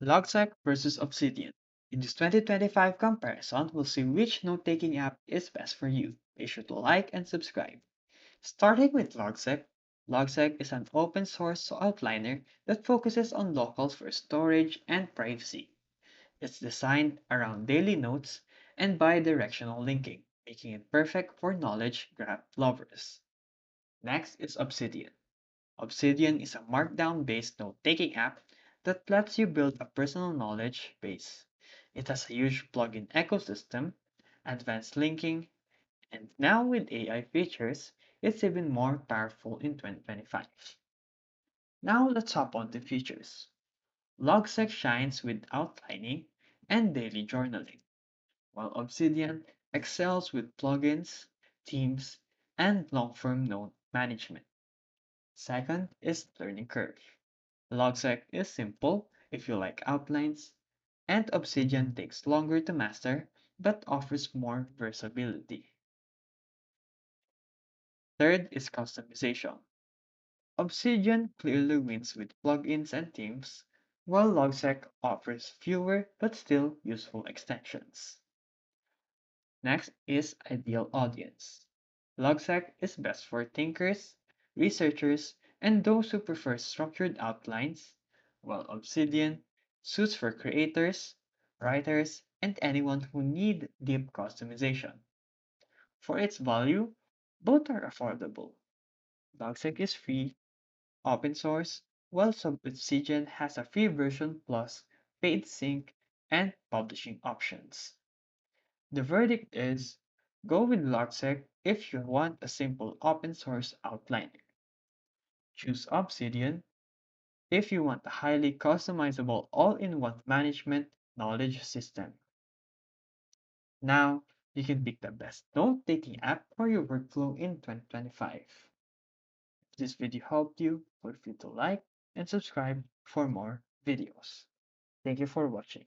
Logseq versus Obsidian. In this 2025 comparison, we'll see which note-taking app is best for you. Be sure to like and subscribe. Starting with Logseq, Logseq is an open source outliner that focuses on locals for storage and privacy. It's designed around daily notes and bi-directional linking, making it perfect for knowledge graph lovers. Next is Obsidian. Obsidian is a markdown-based note-taking app that lets you build a personal knowledge base. It has a huge plugin ecosystem, advanced linking, and now with AI features, it's even more powerful in 2025. Now let's hop on to features. Logseq shines with outlining and daily journaling, while Obsidian excels with plugins, themes, and long-form note management. Second is learning curve. Logseq is simple if you like outlines, and Obsidian takes longer to master but offers more versatility. Third is customization. Obsidian clearly wins with plugins and themes, while Logseq offers fewer but still useful extensions. Next is ideal audience. Logseq is best for thinkers, researchers, and those who prefer structured outlines, while Obsidian suits for creators, writers, and anyone who need deep customization. For its value, both are affordable. Logseq is free, open source, while Obsidian has a free version plus paid sync and publishing options. The verdict is go with Logseq if you want a simple open source outliner. Choose Obsidian if you want a highly customizable all in one management knowledge system. Now, you can pick the best note taking app for your workflow in 2025. If this video helped you, feel free to like and subscribe for more videos. Thank you for watching.